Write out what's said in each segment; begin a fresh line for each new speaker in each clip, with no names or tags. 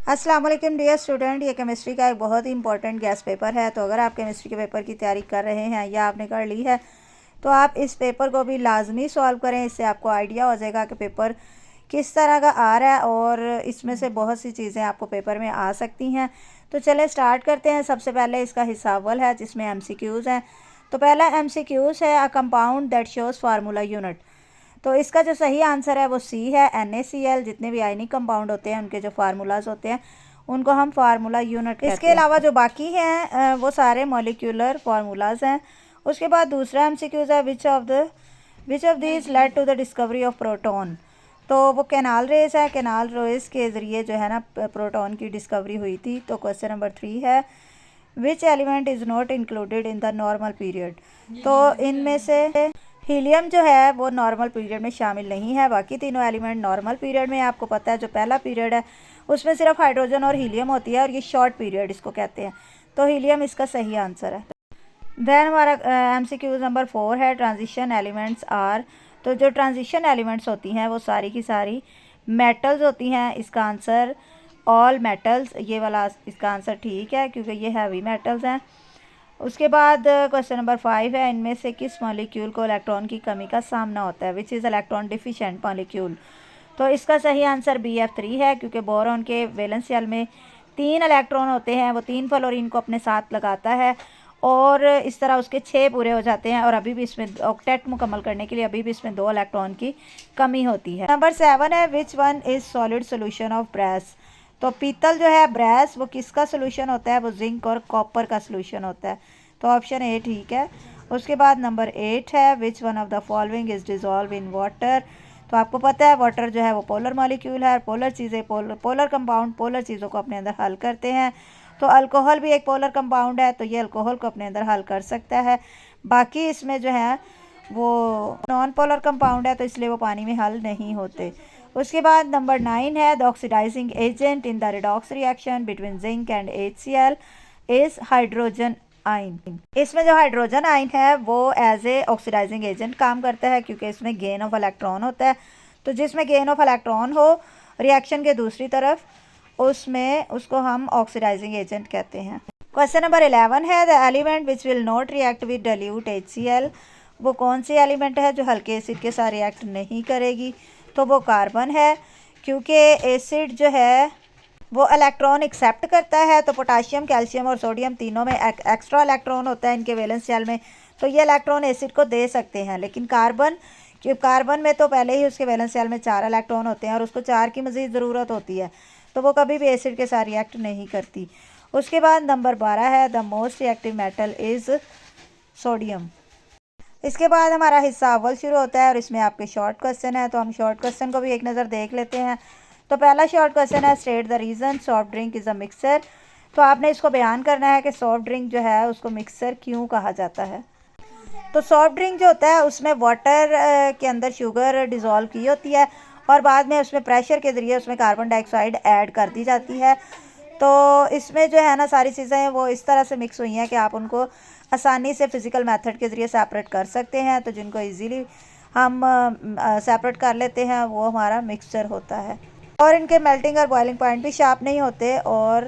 अस्सलाम वालेकुम dear student, ये केमिस्ट्री का एक बहुत ही इंपॉर्टेंट गैस पेपर है। तो अगर आप केमिस्ट्री के पेपर की तैयारी कर रहे हैं या आपने कर ली है तो आप इस पेपर को भी लाजमी सॉल्व करें। इससे आपको आइडिया हो जाएगा कि पेपर किस तरह का आ रहा है और इसमें से बहुत सी चीज़ें आपको पेपर में आ सकती हैं। तो चले स्टार्ट करते हैं। सबसे पहले इसका हिस्सा अव्वल है जिसमें MCQs हैं। तो पहला MCQs है a compound that shows formula unit. तो इसका जो सही आंसर है वो सी है, NaCl। जितने भी आयनिक कंपाउंड होते हैं उनके जो फार्मूलाज होते हैं उनको हम फार्मूला यूनिट कहते हैं। इसके अलावा जो बाकी हैं वो सारे मॉलिक्यूलर फार्मूलाज हैं। उसके बाद दूसरा MCQs है which of this led to the discovery of proton. तो वो कैनाल रेस है, कैनाल रेस के ज़रिए जो है ना प्रोटॉन की डिस्कवरी हुई थी। तो क्वेश्चन नंबर 3 है which element is not included in the normal period. तो इनमें से हीलियम जो है वो नॉर्मल पीरियड में शामिल नहीं है। बाकी तीनों एलिमेंट नॉर्मल पीरियड में। आपको पता है जो पहला पीरियड है उसमें सिर्फ हाइड्रोजन और हीलियम होती है और ये शॉर्ट पीरियड इसको कहते हैं। तो हीलियम इसका सही आंसर है। देन हमारा MCQ नंबर 4 है ट्रांजिशन एलिमेंट्स आर। तो जो ट्रांजिशन एलिमेंट्स होती हैं वो सारी की सारी मेटल्स होती हैं। इसका आंसर ऑल मेटल्स, ये वाला इसका आंसर ठीक है क्योंकि ये हैवी मेटल्स हैं। उसके बाद क्वेश्चन नंबर 5 है इनमें से किस मॉलिक्यूल को इलेक्ट्रॉन की कमी का सामना होता है, which is electron deficient molecule. तो इसका सही आंसर BF3 है क्योंकि बोरॉन के वैलेंस शेल में 3 इलेक्ट्रॉन होते हैं। वो 3 फ्लोरीन को अपने साथ लगाता है और इस तरह उसके 6 पूरे हो जाते हैं और अभी भी इसमें ऑक्टेट मुकम्मल करने के लिए अभी भी इसमें 2 इलेक्ट्रॉन की कमी होती है। नंबर 7 है which one is solid solution of brass. तो पीतल जो है ब्रास वो किसका सोल्यूशन होता है, वो जिंक और कॉपर का सोल्यूशन होता है। तो ऑप्शन ए ठीक है। उसके बाद नंबर 8 है which one of the following is dissolve in water. तो आपको पता है वाटर जो है वो पोलर मॉलिक्यूल है। पोलर चीज़ें पोलर कंपाउंड पोलर चीज़ों को अपने अंदर हल करते हैं। तो अल्कोहल भी एक पोलर कंपाउंड है तो ये अल्कोहल को अपने अंदर हल कर सकता है। बाकी इसमें जो है वो नॉन पोलर कंपाउंड है तो इसलिए वो पानी में हल नहीं होते। उसके बाद नंबर 9 है the oxidising agent in the redox reaction between zinc and HCl is hydrogen ion. इसमें जो हाइड्रोजन आइन है वो एज ए ऑक्सीडाइजिंग एजेंट काम करता है क्योंकि इसमें गेन ऑफ इलेक्ट्रॉन होता है। तो जिसमें गेन ऑफ इलेक्ट्रॉन हो रिएक्शन के दूसरी तरफ उसमें उसको हम ऑक्सीडाइजिंग एजेंट कहते हैं। क्वेश्चन नंबर 11 है the element which will not react with dilute HCl। वो कौन सी एलिमेंट है जो हल्के एसिड के साथ रिएक्ट नहीं करेगी। तो वो कार्बन है क्योंकि एसिड जो है वो इलेक्ट्रॉन एक्सेप्ट करता है। तो पोटाशियम कैल्शियम और सोडियम तीनों में एक्स्ट्रा इलेक्ट्रॉन होता है इनके वैलेंस शेल में। तो ये इलेक्ट्रॉन एसिड को दे सकते हैं। लेकिन कार्बन में तो पहले ही उसके वैलेंस शेल में 4 इलेक्ट्रॉन होते हैं और उसको 4 की मज़ीद ज़रूरत होती है तो वो कभी भी एसिड के साथ रिएक्ट नहीं करती। उसके बाद नंबर 12 है the most reactive metal is sodium. इसके बाद हमारा हिस्सा अव्वल शुरू होता है और इसमें आपके शॉर्ट क्वेश्चन है। तो हम शॉर्ट क्वेश्चन को भी एक नज़र देख लेते हैं। तो पहला शॉर्ट क्वेश्चन है state the reason soft drink is a mixer. तो आपने इसको बयान करना है कि सॉफ्ट ड्रिंक जो है उसको मिक्सर क्यों कहा जाता है। तो सॉफ्ट ड्रिंक जो होता है उसमें वाटर के अंदर शुगर डिज़ोल्व की होती है और बाद में उसमें प्रेशर के ज़रिए उसमें कार्बन डाइऑक्साइड ऐड कर दी जाती है। तो इसमें जो है ना सारी चीज़ें वो इस तरह से मिक्स हुई हैं कि आप उनको आसानी से फ़िज़िकल मेथड के ज़रिए सेपरेट कर सकते हैं। तो जिनको इजीली हम सेपरेट कर लेते हैं वो हमारा मिक्सचर होता है। और इनके मेल्टिंग और बॉइलिंग पॉइंट भी शार्प नहीं होते और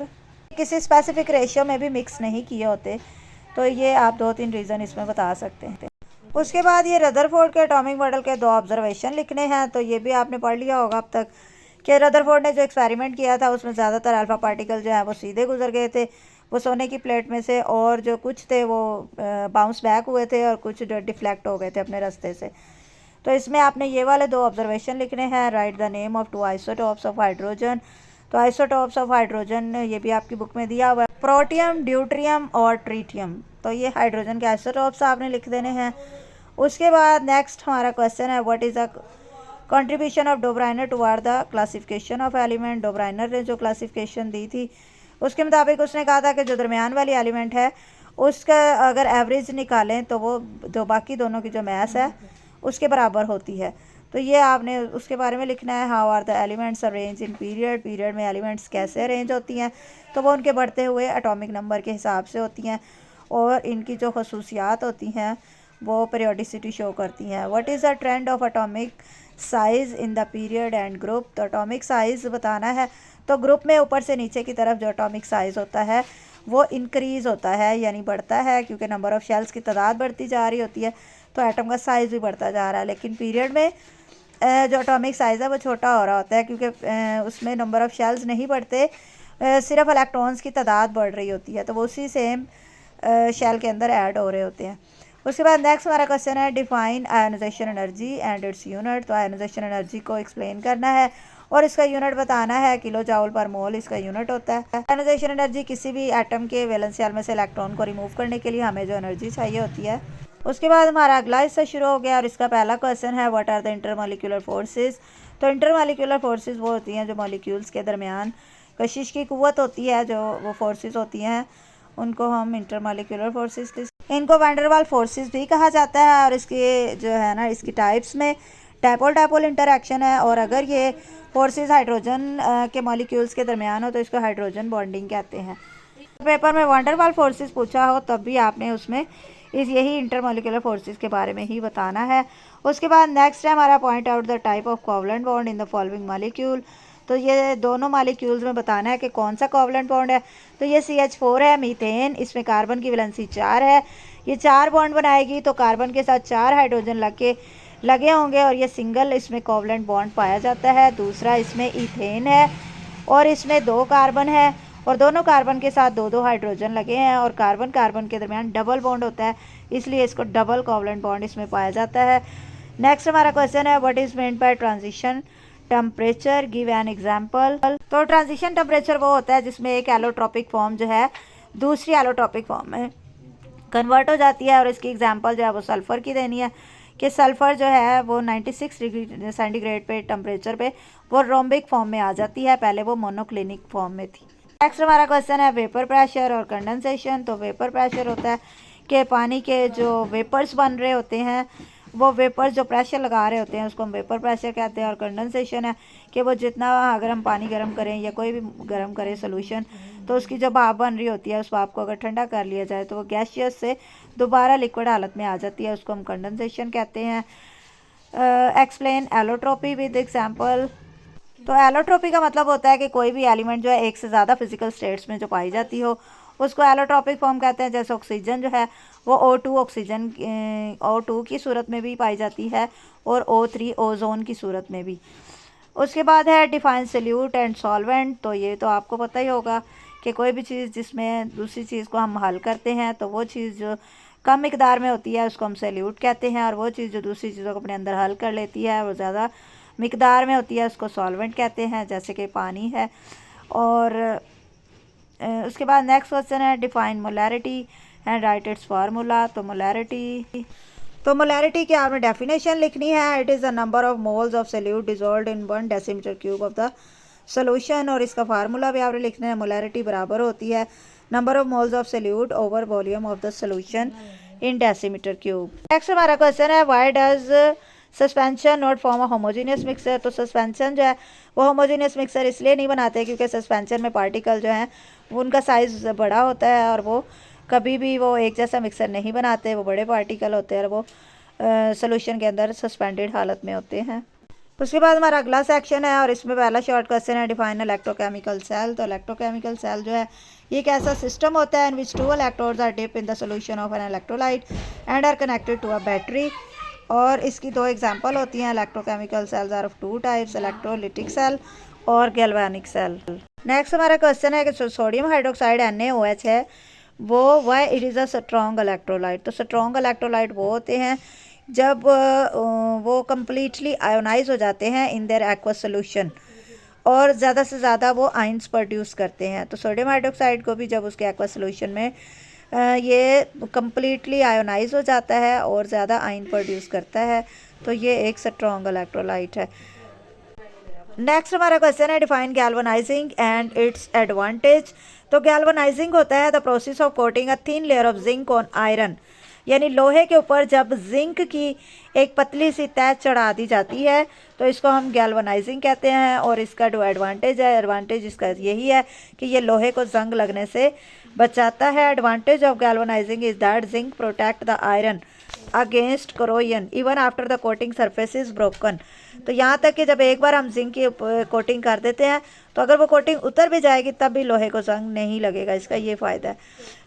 किसी स्पेसिफिक रेशियो में भी मिक्स नहीं किए होते। तो ये आप 2-3 रीज़न इसमें बता सकते हैं। उसके बाद ये रदरफोर्ड के एटॉमिक मॉडल के 2 ऑब्जर्वेशन लिखने हैं। तो ये भी आपने पढ़ लिया होगा अब तक कि रदरफोर्ड ने जो एक्सपेरिमेंट किया था उसमें ज़्यादातर अल्फ़ा पार्टिकल जो है वो सीधे गुजर गए थे वो सोने की प्लेट में से और जो कुछ थे वो बाउंस बैक हुए थे और कुछ डिफ्लेक्ट हो गए थे अपने रास्ते से। तो इसमें आपने ये वाले 2 ऑब्जर्वेशन लिखने हैं। Right the name of 2 isotopes of hydrogen. तो आइसोटॉप्स ऑफ हाइड्रोजन ये भी आपकी बुक में दिया हुआ है, प्रोटियम, ड्यूट्रियम और ट्रीटियम। तो ये हाइड्रोजन के आइसोटॉप्स आपने लिख देने हैं। उसके बाद नेक्स्ट हमारा क्वेश्चन है what is the contribution of Döbereiner toward the classification of element. Döbereiner ने जो क्लासिफिकेशन दी थी उसके मुताबिक उसने कहा था कि जो दरमियान वाली एलिमेंट है उसका अगर एवरेज निकालें तो वो बाकी दोनों की जो मैस है उसके बराबर होती है। तो ये आपने उसके बारे में लिखना है। How are the elements arrange in period. Period में एलिमेंट्स कैसे अरेंज होती हैं तो वो उनके बढ़ते हुए एटॉमिक नंबर के हिसाब से होती हैं और इनकी जो खसूसियात होती हैं वो पीरियोडिसिटी शो करती हैं। What is the trend of atomic size in the period and group. तो एटॉमिक साइज़ बताना है तो ग्रुप में ऊपर से नीचे की तरफ जो एटॉमिक साइज़ होता है वो इंक्रीज़ होता है, यानी बढ़ता है, क्योंकि नंबर ऑफ़ शेल्स की तादाद बढ़ती जा रही होती है तो एटम का साइज़ भी बढ़ता जा रहा है। लेकिन पीरियड में जो एटॉमिक साइज़ है वो छोटा हो रहा होता है, क्योंकि उसमें नंबर ऑफ़ शेल्स नहीं बढ़ते, सिर्फ इलेक्ट्रॉन्स की तादाद बढ़ रही होती है, तो वो उसी सेम शेल के अंदर ऐड हो रहे होते हैं। उसके बाद नेक्स्ट हमारा क्वेश्चन है define ionisation energy and its unit. तो आयोनाइजेशन एनर्जी को एक्सप्लेन करना है और इसका यूनिट बताना है, किलो जाउल पर मोल इसका यूनिट होता है। आयोनाइजेशन एनर्जी किसी भी एटम के वैलेंस शेल में से इलेक्ट्रॉन को रिमूव करने के लिए हमें जो एनर्जी चाहिए होती है। उसके बाद हमारा अगला हिस्सा शुरू हो गया और इसका पहला क्वेश्चन है what are the intermolecular forces. तो इंटरमॉलिक्यूलर फोर्सेस वो होती हैं जो मॉलिक्यूल्स के दरमियान कशिश की कुव्वत होती है, जो वो फोर्सेस होती हैं उनको हम इंटरमॉलिक्यूलर फोर्सेस, इनको वैन डर वाल फोर्सेस भी कहा जाता है। और इसके जो है ना, इसकी टाइप्स में डायपोल डायपोल इंटरैक्शन है, और अगर ये फोर्सेस हाइड्रोजन के मॉलिक्यूल्स के दरमियान हो तो इसको हाइड्रोजन बॉन्डिंग कहते हैं। पेपर में वैन डर वाल फोर्सेस पूछा हो तब भी आपने उसमें यही इंटरमॉलिक्यूलर फोर्सेस के बारे में ही बताना है। उसके बाद नेक्स्ट है हमारा point out the type of covalent bond in the following molecule. तो ये दोनों मॉलिक्यूल्स में बताना है कि कौन सा कोवलेंट बॉन्ड है। तो ये CH4 है, मीथेन, इसमें कार्बन की वैलेंसी 4 है, ये 4 बॉन्ड बनाएगी तो कार्बन के साथ 4 हाइड्रोजन लगे होंगे और ये सिंगल इसमें कोवलेंट बॉन्ड पाया जाता है। दूसरा इसमें इथेन है और इसमें 2 कार्बन है और दोनों कार्बन के साथ 2-2 हाइड्रोजन लगे हैं और कार्बन कार्बन के दरमियान डबल बॉन्ड होता है, इसलिए इसको डबल कोवलेंट बॉन्ड इसमें पाया जाता है। नेक्स्ट हमारा क्वेश्चन है what is meant by transition temperature, give an example. तो ट्रांजिशन टेम्परेचर वो होता है जिसमें एक एलोट्रॉपिक फॉर्म जो है दूसरी एलोट्रॉपिक फॉर्म में कन्वर्ट हो जाती है, और इसकी एग्जांपल जो है वो सल्फ़र की देनी है कि सल्फ़र जो है वो 96 डिग्री सेंटीग्रेड पे टेम्परेचर पे वो रोम्बिक फॉर्म में आ जाती है, पहले वो मोनोक्लिनिक फॉर्म में थी। नेक्स्ट हमारा क्वेश्चन है वेपर प्रेशर और कंडेंसेशन। तो वेपर प्रेशर होता है कि पानी के जो वेपर्स बन रहे होते हैं, वो वेपर्स जो प्रेशर लगा रहे होते हैं उसको हम वेपर प्रेशर कहते हैं। और कंडेंसेशन है कि वो जितना, अगर हम पानी गर्म करें या कोई भी गर्म करें सोल्यूशन, तो उसकी जो भाप बन रही होती है उस भाप को अगर ठंडा कर लिया जाए तो वो गैसियस से दोबारा लिक्विड हालत में आ जाती है, उसको हम कंडेंसेशन कहते हैं। Explain allotropy with example. तो एलोट्रोपी का मतलब होता है कि कोई भी एलिमेंट जो है एक से ज़्यादा फिजिकल स्टेट्स में जो पाई जाती हो उसको एलोट्रोपिक फॉर्म कहते हैं। जैसे ऑक्सीजन जो है वो O2 ऑक्सीजन O2 की सूरत में भी पाई जाती है और O3 ओजोन की सूरत में भी। उसके बाद है डिफाइन सल्यूट एंड सॉल्वेंट। तो ये तो आपको पता ही होगा कि कोई भी चीज़ जिसमें दूसरी चीज़ को हम हल करते हैं तो वो चीज़ जो कम मिकदार में होती है उसको हम सल्यूट कहते हैं, और वो चीज़ जो दूसरी चीज़ों को अपने अंदर हल कर लेती है वो ज़्यादा मिकदार में होती है उसको सॉल्वेंट कहते हैं, जैसे कि पानी है। और उसके बाद नेक्स्ट क्वेश्चन है define molarity and right it's formula. तो मोलैरिटी की आपने डेफिनेशन लिखनी है, it is the number of moles of solute dissolved in 1 decimetre cube of the solution. और इसका फार्मूला भी आपने लिखना है, मोलैरिटी बराबर होती है number of moles of solute over volume of the solution in decimetre cube. Next हमारा क्वेश्चन है why does suspension not form a homogeneous mixer. तो सस्पेंशन जो है वो होमोजीनियस मिक्सर इसलिए नहीं बनाते क्योंकि सस्पेंशन में पार्टिकल जो हैं उनका साइज़ बड़ा होता है और वो कभी भी वो एक जैसा मिक्सर नहीं बनाते, वो बड़े पार्टिकल होते हैं और वो सोल्यूशन के अंदर सस्पेंडेड हालत में होते हैं। उसके बाद हमारा अगला सेक्शन है और इसमें पहला शॉर्ट क्वेश्चन है डिफाइन इलेक्ट्रोकेमिकल सेल। तो इलेक्ट्रोकेमिकल सेल जो है ये एक ऐसा सिस्टम होता है in which 2 electrodes are dip in the solution of an electrolyte and are connected to a battery. और इसकी 2 एग्जांपल होती हैं। Electrochemical cells are of 2 types, electrolytic cell और गैल्वेनिक सेल। नेक्स्ट हमारा क्वेश्चन है कि सोडियम हाइड्रोक्साइड NaOH है वो why it is a strong electrolyte. तो स्ट्रॉन्ग इलेक्ट्रोलाइट वो होते हैं जब वो कम्प्लीटली आयोनाइज हो जाते हैं इन देयर एक्वस सोल्यूशन और ज़्यादा से ज़्यादा वो आइंस प्रोड्यूस करते हैं। तो सोडियम हाइड्रोक्साइड को भी जब उसके एक्वस सोल्यूशन में ये कम्प्लीटली आयोनाइज हो जाता है और ज़्यादा आइन प्रोड्यूस करता है, तो ये एक स्ट्रॉन्ग इलेक्ट्रोलाइट है। नेक्स्ट हमारा क्वेश्चन है define galvanising and it's advantage. तो गैल्वनाइजिंग होता है the process of coating a thin layer of zinc on iron, यानी लोहे के ऊपर जब जिंक की एक पतली सी तह चढ़ा दी जाती है तो इसको हम गैल्वनाइजिंग कहते हैं। और इसका जो एडवांटेज है, एडवांटेज इसका यही है कि ये लोहे को जंग लगने से बचाता है। Advantage of galvanising is that zinc protect the iron against corrosion even after the coating surface is broken. तो यहाँ तक कि जब एक बार हम जिंक की कोटिंग कर देते हैं तो अगर वो कोटिंग उतर भी जाएगी तब भी लोहे को जंग नहीं लगेगा, इसका ये फ़ायदा है।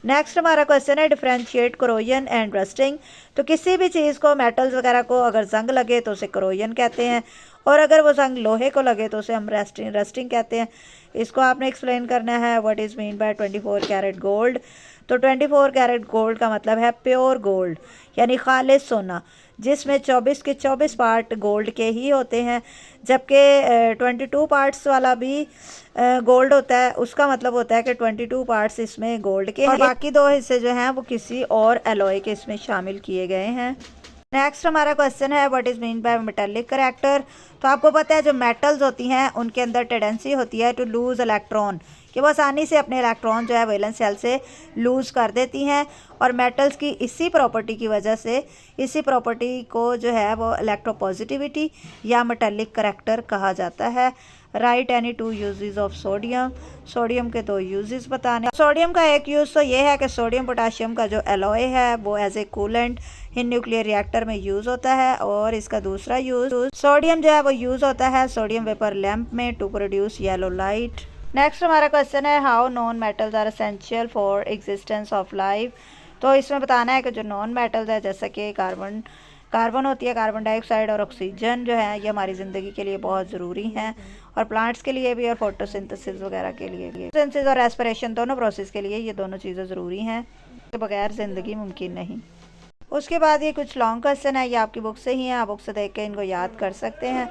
नेक्स्ट हमारा क्वेश्चन है डिफरेंशिएट करोजन एंड रस्टिंग। तो किसी भी चीज़ को, मेटल्स वगैरह को अगर जंग लगे तो उसे करोजन कहते हैं, और अगर वो जंग लोहे को लगे तो उसे हम रस्टिंग कहते हैं। इसको आपने एक्सप्लेन करना है। What is mean by 24 carat gold. तो 24 कैरेट गोल्ड का मतलब है प्योर गोल्ड, यानी खालिस सोना, जिसमें 24 के 24 पार्ट गोल्ड के ही होते हैं। जबकि 22 पार्ट्स वाला भी गोल्ड होता है, उसका मतलब होता है कि 22 पार्ट्स इसमें गोल्ड के हैं और बाकी 2 हिस्से जो हैं वो किसी और एलॉय के इसमें शामिल किए गए हैं। नेक्स्ट हमारा क्वेश्चन है what is mean bye metallic character. तो आपको पता है जो मेटल्स होती हैं उनके अंदर टेंडेंसी होती है टू लूज़ इलेक्ट्रॉन, कि वो आसानी से अपने इलेक्ट्रॉन जो है वैलेंस शेल से लूज़ कर देती हैं। और मेटल्स की इसी प्रॉपर्टी की वजह से इसी प्रॉपर्टी को जो है वो इलेक्ट्रोपॉजिटिविटी या मेटालिक करैक्टर कहा जाता है। Right any 2 uses of sodium. Sodium के 2 यूजेस बताने। सोडियम का एक यूज़ तो ये है कि सोडियम पोटाशियम का जो एलॉय है वो as a coolant in nuclear reactor में यूज़ होता है। और इसका दूसरा यूज़ सोडियम जो है वो यूज़ होता है सोडियम वेपर लैम्प में to produce yellow light. Next हमारा क्वेश्चन है how non metals are essential for existence of life. तो इसमें बताना है कि जो नॉन मेटल्स है जैसे कि कार्बन होती है, कार्बन डाइऑक्साइड और ऑक्सीजन जो है ये हमारी ज़िंदगी के लिए बहुत ज़रूरी हैं, और प्लांट्स के लिए भी और फोटोसिंथेसिस वगैरह के लिए भी। फोटोसिंथेसिस और रेस्पिरेशन दोनों प्रोसेस के लिए ये दोनों चीज़ें ज़रूरी हैं, के बगैर ज़िंदगी मुमकिन नहीं। उसके बाद ये कुछ लॉन्ग क्वेश्चन है, ये आपकी बुक से ही हैं, आप बुक से देख के इनको याद कर सकते हैं।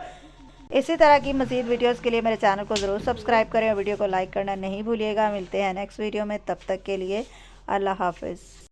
इसी तरह की मज़ीद वीडियोस के लिए मेरे चैनल को ज़रूर सब्सक्राइब करें और वीडियो को लाइक करना नहीं भूलिएगा। मिलते हैं नेक्स्ट वीडियो में, तब तक के लिए अल्लाह हाफ़िज़।